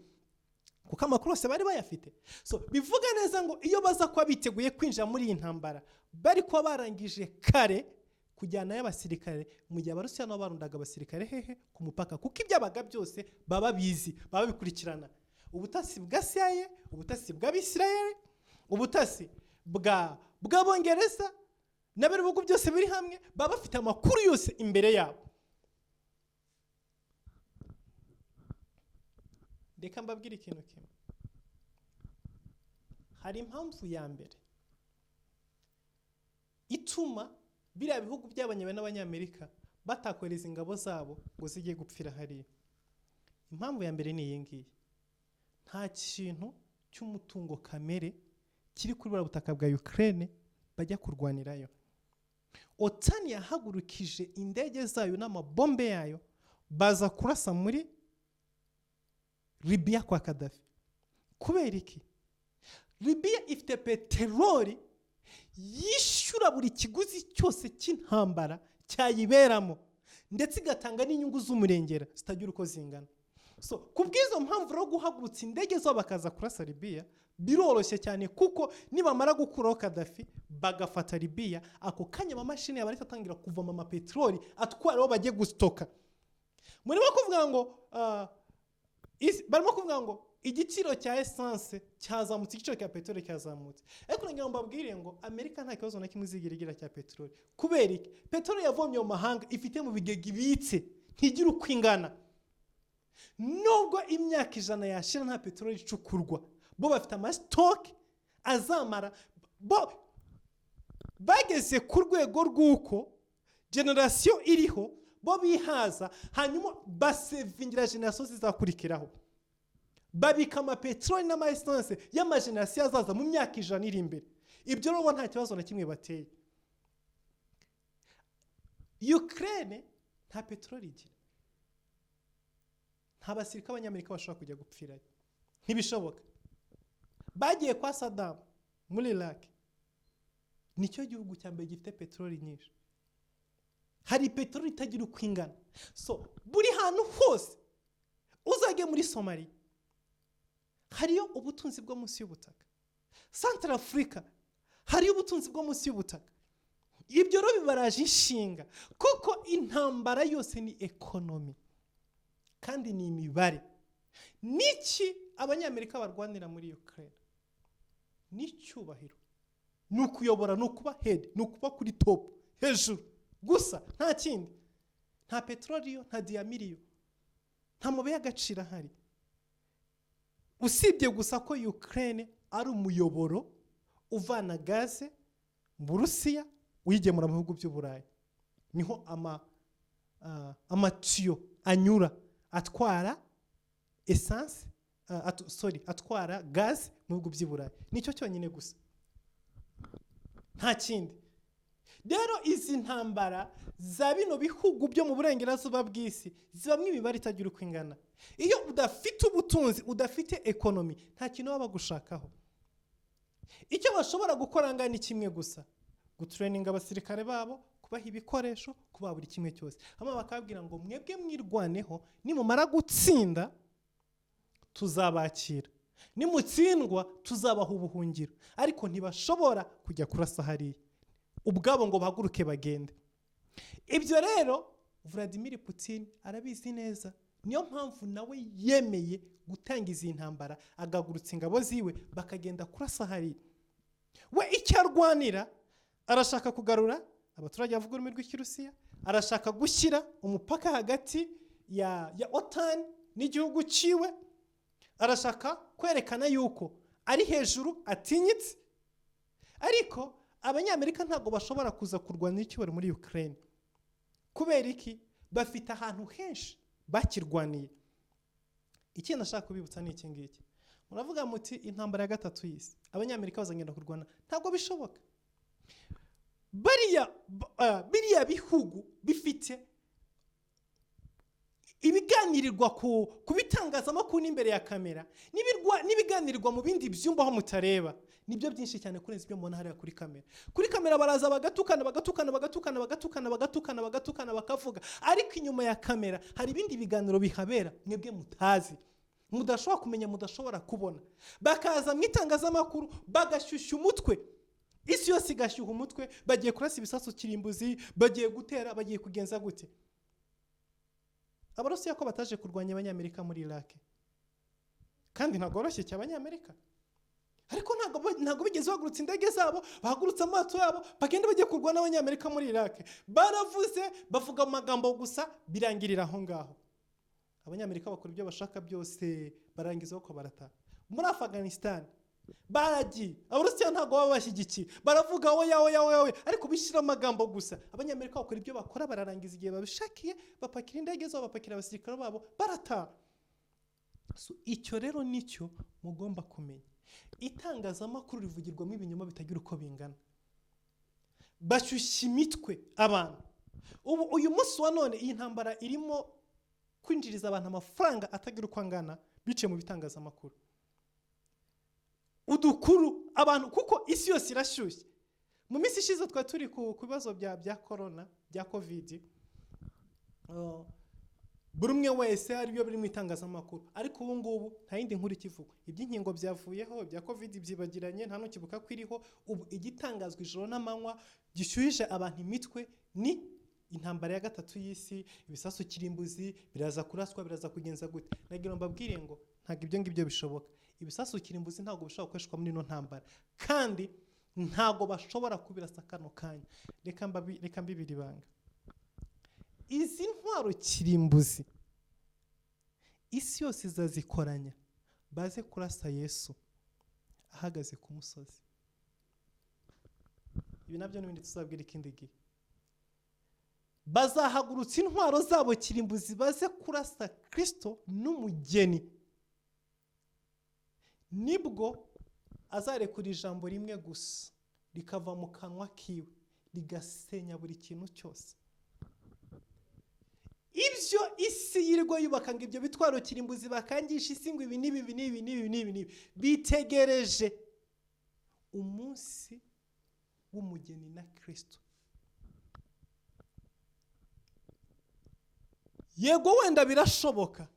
kuko amakuru yose bari bayafite. So bivuga neza ngo iyo baza kuba biteguye kwinjira muri iyi ntambara, bari kuba barangije kare kujyana y'abasirikare, mu gihe Abarusiya nabo barundaga abasirikare hehe ku mupaka, kuko ibyabaga byose baba bizi, baba bikurikirana. Ubutasi bwa CIA, ubutasi bw'Abisirayeli, ubutasi bw'Abongereza n'abihugu byose biri hamwe, baba bafite amakuru yose imbere yabo. Reka mbabwire ikintu kimwe, hari impamvu ya mbere ituma biriya bihugu by'abanyabene n'abanyamerika batakwereza ingabo zabo ngo zijye gupfira hariya. Impamvu ya mbere ni iyi ngiyi, nta kintu cy'umutungo kamere kiri kuri buriya butaka bwa Ukraine bajya kurwanirayo. OTAN yahagurukije indege zayo n'amabombe yayo baza kurasa muri Libya kwa Gaddafi. Kubera iki? Libya ifite peteroli yishyura buri kiguzi cyose cy'intambara cyayiberamo, ndetse igatanga n'inyungu z'umurengera zitagira uko zingana. So kubwizo mpamvu ro guhagurutsa indege zo bakaza kurasa Libya biroroshye cyane, kuko nibamara gukuraho Gaddafi bagafata Libya, ako kanya amamashini yabarita atangira kuvoma amapetroli atwara aho bagiye gustoka. Murimo kuvuga ngo barimo kuvuga ngo igiciro cya essence cyazamutse, igiciro cya petroli cyazamutse. Ariko ngira ngo mbabwire ngo Amerika nta kibazo na kimwe izigira cya petroli. Kubera iki? Petroli yavomye mu mahanga ifite mu bigega ibitse, ntigira uko ingana. Nubwo imyaka 100 yashira nta petroli icukurwa, bo bafite amastock azamara. Bo bageze ku rwego rw'uko generation iriho bo bihaza, hanyuma basevingira generation zizakurikiraho, babika amapetroli n'amaessence y'amageneration azaza mu myaka 100 iri imbere. Ibyo rero nta kibazo na kimwe bateye. Ukraine nta petroli igira, nta basirikare b'Abanyamerika bashobora kujya gupfirayo, ntibishoboka. Bagiye kwa Saddam muri Iraq, nicyo gihugu cya mbere gifite petroli nyinshi, hari petroli itagira uko ingana. So buri hantu hose uzage muri Somalia hariyo ubutunzi bwo munsi y'ubutaka, Central Africa hariyo ubutunzi bwo munsi y'ubutaka. Ibyo rero bibaraje inshinga, kuko intambara yose ni economy kandi ni imibare. Niki Abanyamerika barwanira muri Ukraine? Ni cyubahiro, ni ukuyobora, ni ukuba head, ni ukuba kuri top hejuru gusa, nta kindi. Nta petroli yo, nta diamiriyo, nta mabuye y'agaciro ahari, usibye gusa ko Ukraine ari umuyoboro uvana gaze mu Burusiya uyigemura mu bihugu by'Uburayi. Niho amatiyo anyura atwara essence, atwara gaze mu bihugu by'Uburayi. Nicyo cyonyine gusa, nta kindi. Rero izi ntambara za bino bihugu byo mu burengerazuba bw'isi zibamwe imibare itagira uko ingana. Iyo udafite ubutunzi, udafite economy, nta kintu baba gushakaho. Icyo bashobora gukora ngani kimwe gusa, gutraininga abasirikare babo, kubaha ibikoresho, kubaha buri kimwe cyose. Hama bakabwira ngo mwebwe mwirwaneho, nimumara gutsinda tuzabakira, nimutsindwa tuzabaha ubuhungiro. Ariko ntibashobora kujya kurasa hariya ubwabo ngo bahaguruke bagende. Ibyo rero Vladimir Putin arabizi neza, niyo mpamvu nawe yemeye gutangiza intambara, agagurutsa ingabo ziwe bakagenda kurasa hariya. We icyo arwanira, arashaka kugarura abaturage bavuga ururimi rw'Ikirusiya, arashaka gushyira umupaka hagati ya OTAN n'igihugu ciwe, arashaka kwerekana yuko ari hejuru atinyitse. Ariko abanyamerika ntago bashobora kuza kurwanira icyubahiro muri Ukraine. Kubera iki? Bafite ahantu henshi bakirwaniye. Iki nashaka kubibutsa ni iki ngiki. Muravuga muti intambara ya gatatu y'isi abanyamerika bazagenda kurwana, ntago bishoboka. Biriya bihugu bifite ibiganirirwa ku bitangazamakuru n'imbere ya kamera, n'ibiganirirwa mu bindi byumba aho mutareba, nibyo byinshi cyane kurenza ibyo mubona hariya kuri kamera. Kuri kamera baraza bagatukana bakavuga, ariko inyuma ya kamera hari ibindi biganiro bihabera mwebwe mutazi, mudashobora kumenya, mudashobora kubona. Bakaza mu itangazamakuru bagashyushya umutwe, isi yose igashyuha umutwe, bagiye kurasa ibisasu kirimbuzi, bagiye gutera, bagiye kugenza gute. Abarusiya ko bataje kurwanya abanyamerika muri Iraq, kandi ntago boroshye cy'abanyamerika, ariko ntago bigeze bagurutsa indege zabo, bahagurutsa amato yabo, bagenda bagiye kurwana n'abanyamerika muri Iraq. Baravuze, bavuga amagambo gusa, birangirira aho ngaho. Abanyamerika bakora ibyo bashaka byose, barangiza uko barata. Muri Afghanistan baragiye, Abarusiya ntago baba bashyigikiye, baravuga oya, ariko bishira amagambo gusa. Abanyamerika bakora ibyo bakora, bararangiza igihe babishakiye, bapakira indege zabo, bapakira abasirikare babo, barata. So icyo rero nicyo mugomba kumenya. Itangazamakuru rivugirwamo ibinyoma bitagira uko bingana, bashyushya imitwe abantu. Ubu uyu munsi wa none iyi ntambara irimo kwinjiriza abantu amafaranga atagira uko angana biciye mu bitangazamakuru. Udukuru abantu, kuko isi yose irashyushye. Mu minsi ishize twa turi ku bibazo bya corona, bya covid, buri umwe wese ari byo biri mu itangazamakuru. Ariko ubu ngubu nta yindi nkuru ikivuga. Iby'inkingo byavuyeho, bya covid byibagiranye, nta nukibuka kwiriho. Ubu igitangazwa ijoro n'amanywa gishyuhije abantu imitwe ni intambara ya gatatu y'isi, ibisasu kirimbuzi biraza kuraswa, biraza kugenza gute. Nagira mbabwire ngo ntago ibyo ngibyo bishoboka. Ibisasu kirimbuzi ntago bishobora gukoreshwa muri no ntambara, kandi ntago bashobora kubirasa kano kanya. Reka mbibiri banga. Izi ntwaro kirimbuzi isi yose izazikoranya, baze kurasa Yesu ahagaze ku musozi. Ibi nabyo n'ibindi tuzabwira ikindi gihe. Bazahagurutsa intwaro zabo kirimbuzi, baze kurasa Kristo n'umugeni. Nibwo azarekura ijambo rimwe gusa, rikava mu kanwa kiwe, rigasenya buri kintu cyose. Ibyo isi yirirwa yubaka ngo ibyo bitwaro kirimbuzi bakangisha isi ngo ibi n'ibi bitegereje umunsi w'umugeni na Kristo. Yego wenda birashoboka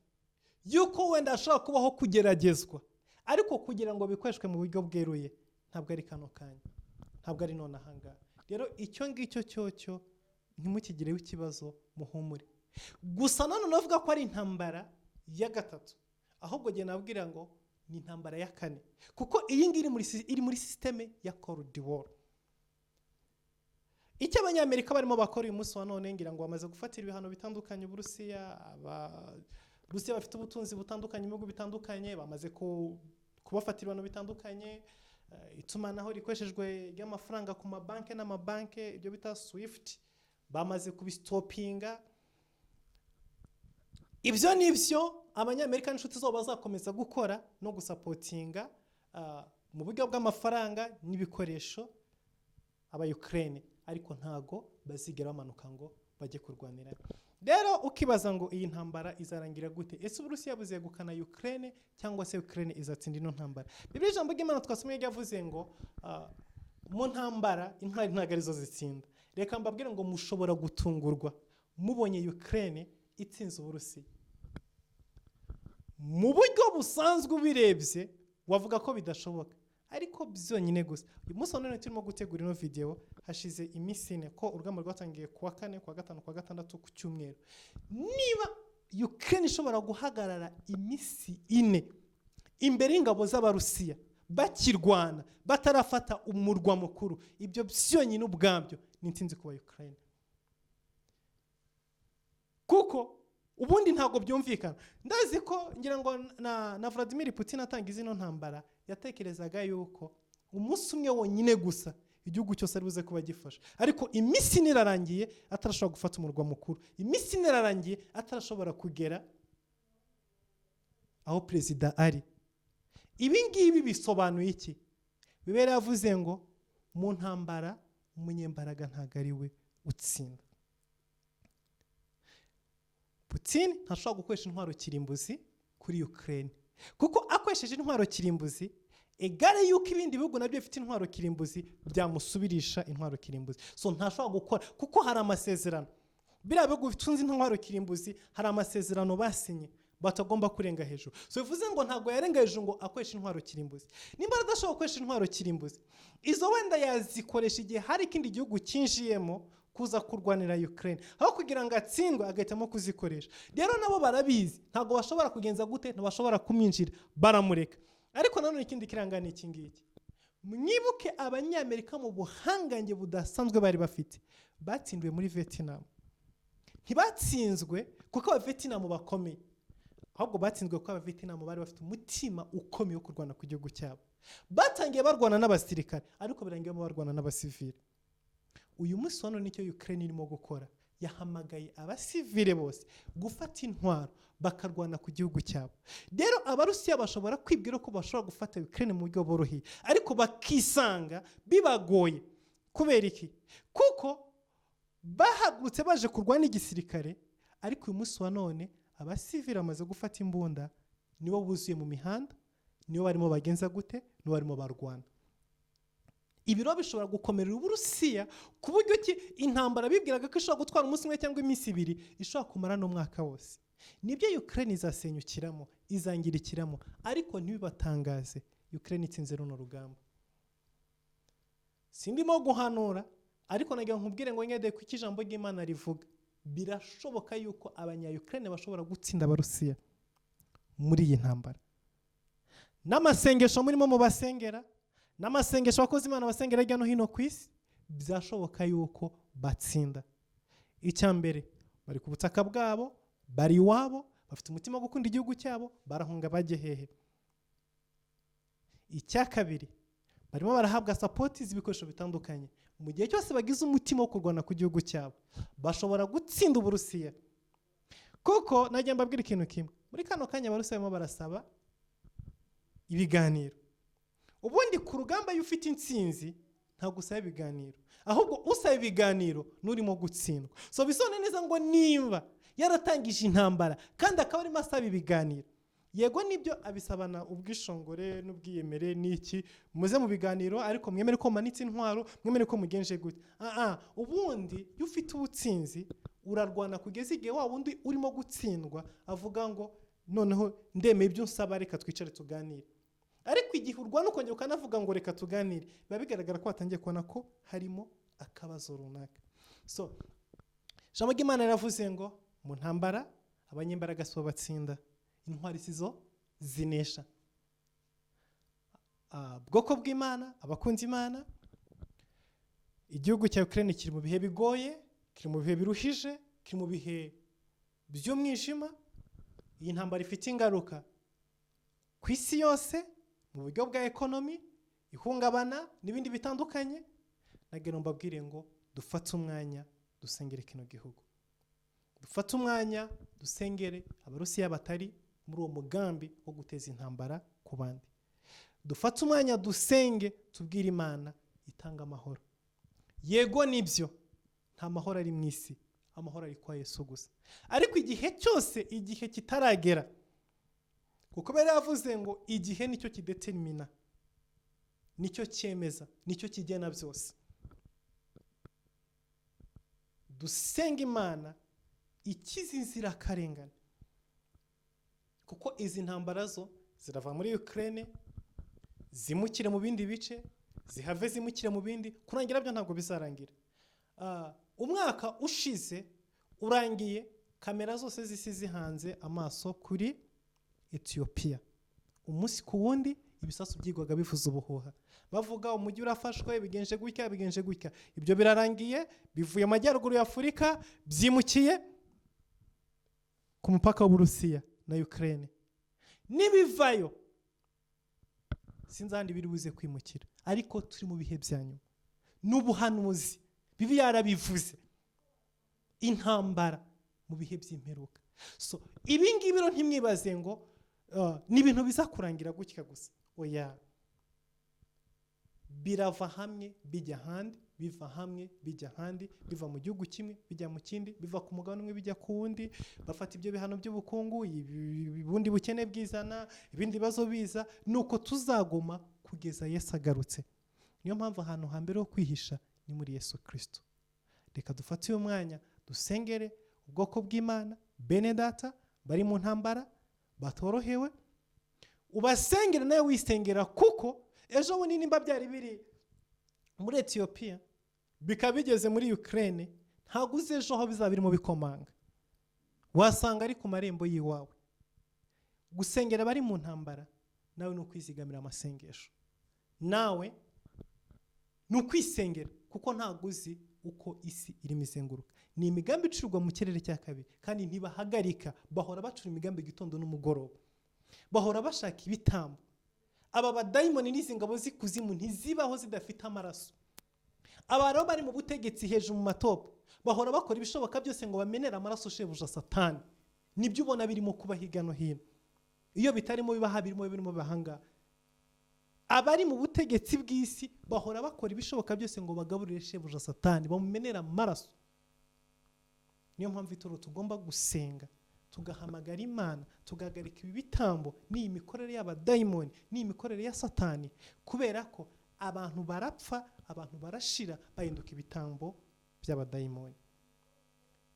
yuko wenda ashobora kubaho kugeragezwa, ariko kugira ngo bikoreshwe mu buryo bweruye ntabwo ari kano kanya, ntabwo ari none ahangaha. Rero icyo ngicyo cyo ntimukigireho ikibazo, muhumure. Gusa none navuga ko ari intambara ya gatatu, ahubwo giye nabwira ngo ni intambara ya kane, kuko iyi ngiyi iri muri systeme ya Cold War. Icyo abanyamerika barimo bakora uyu munsi wa none, ngira ngo bamaze gufatira ibihano bitandukanye Uburusiya. Rusiya bafite ubutunzi butandukanye, ibihugu bitandukanye bamaze kubafatira ibihano bitandukanye. Itumanaho rikoreshejwe ry'amafaranga ku mabanke n'amabanke, ibyo bita Swift, bamaze kubistopinga. Ibyo nibyo abanyamerika n'inshuti zabo bazakomeza gukora no gusapotinga mu buryo bw'amafaranga n'ibikoresho aba Ukraine, ariko ntago bazigera bamanuka ngo bajye kurwanira. Rero ukibaza ngo iyi ntambara izarangira gute? Ese Uburusiya buzegukana Ukraine cyangwa se Ukraine izatsinda ino ntambara? Bibiliya ijambo ry'Imana twasomye ryavuze ngo mu ntambara intwari ntago arizo zitsinda. Reka mbabwire ngo mushobora gutungurwa mubonye Ukraine itsinze Uburusiya. Mu buryo busanzwe ubirebye wavuga ko bidashoboka, ariko byonyine gusa. Uyu munsi none turimo gutegura ino video, hashize iminsi ine ko urugamba rwatangiye kuwa 4, kuwa 5, kuwa 6 ku cyumweru. Niba Ukraine ishobora guhagarara iminsi 4 imbere y'ingabo z'Abarusiya bakirwana batarafata umurwa mukuru, ibyo byonyine ubwabyo ni intsinzi kuba Ukraine. Kuko ubundi ntago byumvikana. Ndazi ko ngira ngo na Vladimir Putin atanga izino ntambara yatekerezaga yuko umunsi umwe wonyine gusa igihugu cyose ari buze kuba gifasha, ariko imisi nirarangiye atarashobora gufata umurwa mukuru, imisi nirarangiye atarashobora kugera aho perezida ari. Ibi ngibi bisobanuye iki? Bibera yavuze ngo mu ntambara umunyembaraga ntago ari we utsinda. Putin ntashobora gukoresha intwaro kirimbuzi kuri Ukraine, kuko akoresheje intwaro kirimbuzi egare yuko ibindi bihugu nabyo bifite intwaro kirimbuzi byamusubirisha intwaro kirimbuzi. So ntashobora gukora kuko hari amasezerano. Biriya bihugu bitunze intwaro kirimbuzi hari amasezerano basinye batagomba kurenga hejuru. So bivuze ngo ntago yarenga hejuru ngo akoresha intwaro kirimbuzi. Nimba adashobora gukoresha intwaro kirimbuzi, izo wenda yazikoresha igihe hari ikindi gihugu kinjiyemo kuza kurwanira Ukraine, aho kugira ngo atsindwe agahitamo kuzikoresha. Rero nabo barabizi ntago bashobora kugenza gute, ntibashobora kumwinjira, baramureka. Ariko nanone ikindi kirangana iki ngiki, mwibuke abanyamerika mu buhangange budasanzwe bari bafite batsindiwe muri Vietnam. Ntibatsinzwe kuko aba Vietnam bakomeye, ahubwo batsinzwe kuko aba Vietnam bari bafite umutima ukomeye wo kurwana ku gihugu cyabo. Batangiye barwana n'abasirikare ariko birangiye barwana n'abasivile. Uyu munsi wano nicyo Ukraine irimo gukora, yahamagaye abasivile bose gufata intwaro bakarwana ku gihugu cyabo. Rero abarusiya bashobora kwibwira ko bashobora gufata Ukraine mu buryo boroheye, ariko bakisanga bibagoye. Kubera iki? Kuko bahagurutse baje kurwana igisirikare, ariko uyu munsi wa none abasivile bamaze gufata imbunda, nibo buzuye mu mihanda, nibo barimo bagenza gute, nibo barimo barwana. Ibiro bishobora gukomerera Uburusiya ku buryo ki intambara bibwiraga ko ishobora gutwara umunsi umwe cyangwa iminsi ibiri ishobora kumara n'umwaka wose. Nibyo Ukraine izasenyukiramo, izangirikiramo, ariko ntibibatangaze Ukraine itsinze runo rugamba. Sindimo guhanura, ariko nagira nkubwire ngo ngende ku ijambo ry'Imana rivuga, birashoboka yuko abanya-Ukraine bashobora gutsinda Abarusiya muri iyi ntambara. N'amasengesho murimo mu basengera, n'amasengesho abakozi Imana basengera hirya no hino ku isi, byashoboka yuko batsinda. Icyambere, bari ku butaka bwabo, bari iwabo, bafite umutima wo gukunda igihugu cyabo, barahunga bajye hehe. Icya kabiri, barimo barahabwa support z'ibikoresho bitandukanye. Mu gihe cyose bagize umutima wo kurwana ku gihugu cyabo, bashobora gutsinda Uburusiya. Kuko nagiye mbabwira ikintu kimwe, muri kano kanya Abarusiya barimo barasaba ibiganiro. Ubundi ku rugamba y'ufite intsinzi ntabwo usaba ibiganiro, ahubwo usaba ibiganiro n'urimo gutsindwa. So bisone neza ngo nimba yaratangije intambara kandi akaba arimo asaba ibiganiro, yego nibyo abisabana ubwishongore n'ubwiyemere n'iki, muze mu biganiro ariko mwemere ko manitse intwaro, mwemere ko mugenje gute. Ubundi y'ufite ubutsinzi urarwana kugeza igihe wa wundi urimo gutsindwa avuga ngo noneho ndemeye ibyo nsaba, reka twicare tuganire. Ariko igihe urwana ukongera ukanavuga ngo reka tuganire, biba bigaragara ko watangiye kubona ko harimo akabazo runaka. So ijambo ry'Imana riravuze ngo mu ntambara abanyembaraga si bo batsinda, intwari sizo zinesha. Bwoko bw'Imana, abakunzi Imana, igihugu cya Ukraine kiri mu bihe bigoye, kiri mu bihe biruhije, kiri mu bihe by'umwijima. Iyi ntambara ifite ingaruka ku isi yose mu buryo bwa ekonomi, ihungabana n'ibindi bitandukanye. Nagira mbabwire ngo dufate umwanya dusengere kino gihugu, dufate umwanya dusengere Abarusiya batari muri uwo mugambi wo guteza intambara ku bandi. Dufate umwanya dusenge, tubwire Imana itanga amahoro. Yego nibyo nta mahoro ari mu isi, amahoro ari kwa Yesu gusa. Ariko igihe cyose, igihe kitaragera, kuko bari yavuze ngo igihe nicyo kidetermina, nicyo cyemeza, nicyo kigena byose. Dusenga Imana ikiza inzirakarengane, kuko izi ntambara zo zirava muri Ukraine zimukire mu bindi bice, zihave zimukire mu bindi, kurangira byo ntabwo bizarangira. Umwaka ushize urangiye, kamera zose zisi zihanze amaso kuri Ethiopia. Umunsi ku wundi ibisasu byigwaga bivuza ubuhuha, bavuga umujyi urafashwe, bigenje gutya, bigenje gutya. Ibyo birarangiye, bivuye amajyaruguru ya Afurika, byimukiye ku mupaka w'Uburusiya na Ukraine nibivayo sinzandi biri buze kwimukira, ariko turi mu bihe byanyuma n'ubuhanuzi bibi yarabivuze intambara mu bihe by'imperuka. So ibingi biro ntimwibaze ngo ni ibintu biza kurangira gutya gusa, oya, birava hamwe bijya handi, biva hamwe bijya handi, biva mu gihugu kimwe bijya mu kindi, biva ku mugabane umwe bijya ku wundi, bafata ibyo bihano by'ubukungu, ubundi bukene bwizana, ibindi bibazo biza, nuko tuzagoma kugeza Yesu agarutse. Niyo mpamvu ahantu hambere ho kwihisha ni muri Yesu Kristo. Reka dufate uyu mwanya dusengere ubwoko bw'Imana, bene data bari mu ntambara batorohewe, ubasengere nawe wisengera, kuko ejo bundi nimba byari biri muri Ethiopia bikabigeze muri Ukraine, ntago uzi ejo aho bizaba birimo bikomanga, wasanga ari ku marembo yiwawe. Gusengera bari mu ntambara nawe no kwizigamira amasengesho, nawe no kwisengera, kuko ntago uzi uko isi irimo izenguruka. Ni imigambi icurwa mu kirere cya kabiri, kandi ntibahagarika, bahora bacura imigambi gitondo n'umugoroba, bahora bashaka ibitambo. Aba badayimoni n'izi ngabo z'ikuzimu ntizibaho zidafite amaraso. Aba rero bari mu butegetsi hejuru mu matopo, bahora bakora ibishoboka byose ngo bamenere amaraso shebuja Satani. Nibyo ubona birimo kuba hirya no hino. Iyo bitarimo bibaha birimo bahanga. Abari mu butegetsi bw'isi bahora bakora ibishoboka byose ngo bagaburire shebuja Satani, bamumenera amaraso. Niyo mpamvu itoro tugomba gusenga, tugahamagara Imana, tugahagarika ibi bitambo n'iyi mikorere y'abadayimoni, n'iyi mikorere ya Satani, kubera ko abantu barapfa, abantu barashira, bahinduka ibitambo by'abadayimoni.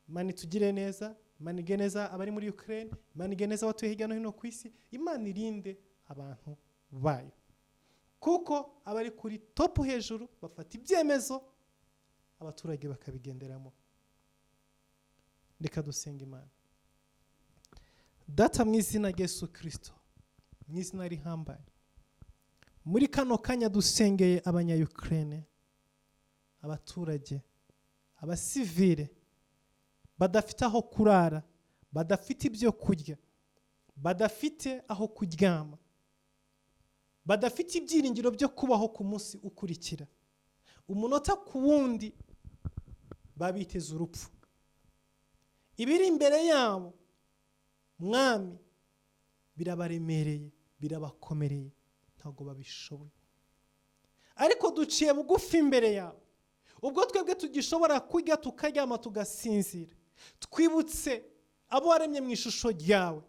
Imana itugire neza, Imana ige neza abari muri Ukraine, Imana ige neza abatuye hirya no hino ku isi, Imana irinde abantu bayo, kuko abari kuri top hejuru bafata ibyemezo, abaturage bakabigenderamo. Reka dusenga Imana. Data mu izina rya Yesu Kristo, mu izina rihambaye, muri kano kanya dusengeye abanya-Ukraine, abaturage, abasivile badafite aho kurara, badafite ibyo kurya, badafite aho kuryama, badafite ibyiringiro byo kubaho ku munsi ukurikira, umunota ku wundi babiteze urupfu. Ibiri imbere yabo Mwami birabaremereye, birabakomereye, ntago babishoboye, ariko duciye bugufi imbere yawe. Ubwo twebwe tugishobora kurya tukaryama tugasinzira, twibutse abo waremye mu ishusho ryawe,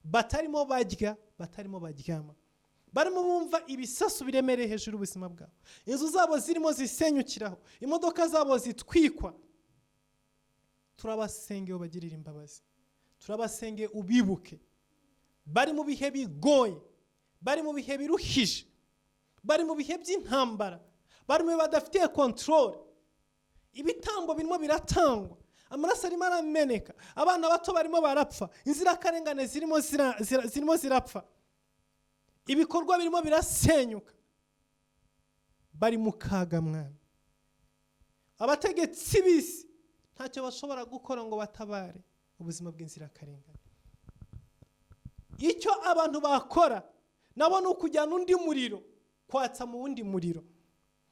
batarimo barya, batarimo baryama, barimo bumva ibisasu biremereye hejuru y'ubuzima bwabo, inzu zabo zirimo zisenyukiraho, imodoka zabo zitwikwa. Turabasenge ubagirire imbabazi, turabasenge ubibuke. Bari mu bihe bigoye, bari mu bihe biruhije, bari mu bihe by'intambara, bari mu badafite control. Ibitambo birimo biratangwa, amaraso arimo arameneka, abana bato barimo barapfa, inzirakarengane zirimo zirapfa, ibikorwa birimo birasenyuka, bari mu kaga Mwami. Abategetsi b'isi ntacyo bashobora gukora ngo batabare ubuzima bw'inzirakarengane. Icyo abantu bakora nabo ni ukujyana undi muriro, kwatsa mu wundi muriro,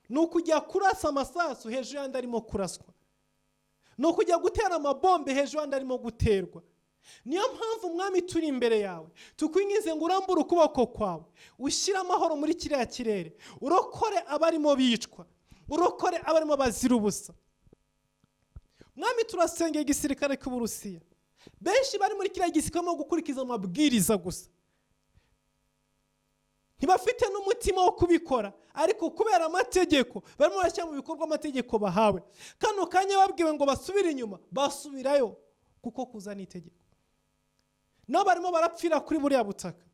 ni ukujya kurasa amasasu hejuru y'andi arimo kuraswa, ni ukujya gutera amabombe hejuru y'andi arimo guterwa. Niyo mpamvu Mwami turi imbere yawe, tukwinginze ngo urambure ukuboko kwawe, ushyire amahoro muri kiriya kirere, urokore abarimo bicwa, urokore abarimo bazira ubusa. Mwami turasengeye igisirikare cy'Uburusiya, benshi bari muri kiriya gisirikare mu gukurikiza amabwiriza gusa, ntibafite n'umutima wo kubikora, ariko kubera amategeko barimo bashyira mu bikorwa amategeko bahawe. Kano kanya babwiwe ngo basubire inyuma, basubirayo, kuko kuzana itegeko. Nabo barimo barapfira kuri buriya butaka,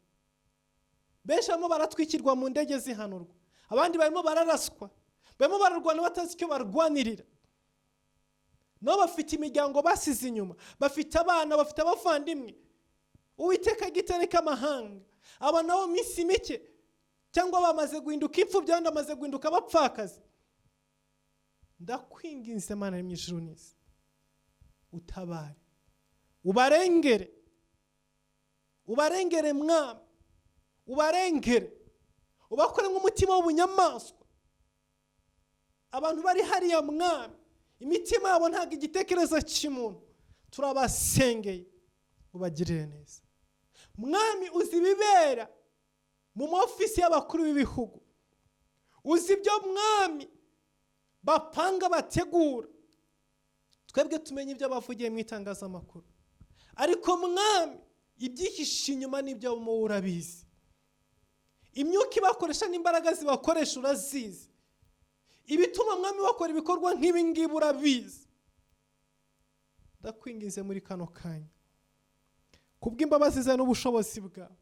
benshi barimo baratwikirwa mu ndege zihanurwa, abandi barimo bararaswa, barimo bararwana batazi icyo barwanirira. Nabo bafite imiryango basize inyuma, bafite abana, bafite abavandimwe. Uwiteka gitereka amahanga, aba nabo minsi mike cyangwa bamaze guhinduka imfubyi, abandi bamaze guhinduka abapfakazi. Ndakwinginze Mana mu ijuru n'isi, utabare, ubarengere, ubarengere mwami, ubarengere, ubakore nk'umutima w'ubunyamaswa. Abantu bari hariya mwami, imitima yabo ntabwo igitekerezo cy'umuntu, turabasengeye ubagirire neza. Mwami uzi ibibera mu ofisi y'abakuru b'ibihugu, uzi ibyo mwami bapanga bategura, twebwe tumenye ibyo bavugiye mu itangazamakuru, ariko mwami ibyihishe inyuma n'ibyo mu urabizi. Imyuka ibakoresha n'imbaraga zibakoresha urazizi, ibituma mwami bakora ibikorwa nk'ibi ngibi urabizi. Ndakwinginze muri kano kanya kubw'imbabazi zawe n'ubushobozi bwawe,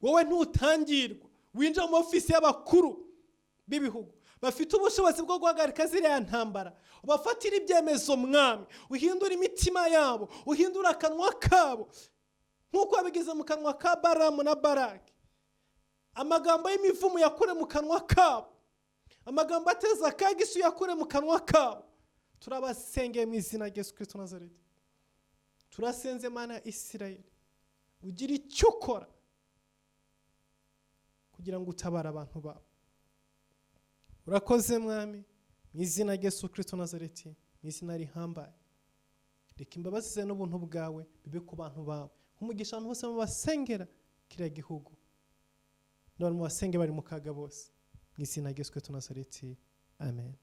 wowe ntutangirwa, winjira mu ofisi y'abakuru b'ibihugu bafite ubushobozi bwo guhagarika ziriya ntambara, ubafatira ibyemezo mwami, uhindura imitima yabo, uhindura akanwa kabo nk'uko wabigize mu kanwa ka Baramu na Baraki. Amagambo y'imivumo yakure mu kanwa kabo, amagambo ateza akaga isi yakure mu kanwa kabo. Turabasengeye mu izina rya Yesu Kristo Nazareti. Turasenze Mana ya Isirayeli, ugira icyo ukora kugira ngo utabare abantu bawe. Urakoze mwami, mu izina rya Yesu Kristo Nazareti, mu izina rihambaye. Reka imbabazi zawe n'ubuntu bwawe bibe ku bantu bawe, nk'umugisha abantu bose mubasengera kiriya gihugu, n'abantu mubasenge bari mu kaga bose, mu izina rya Yesu Kristo Nazareti. Amen.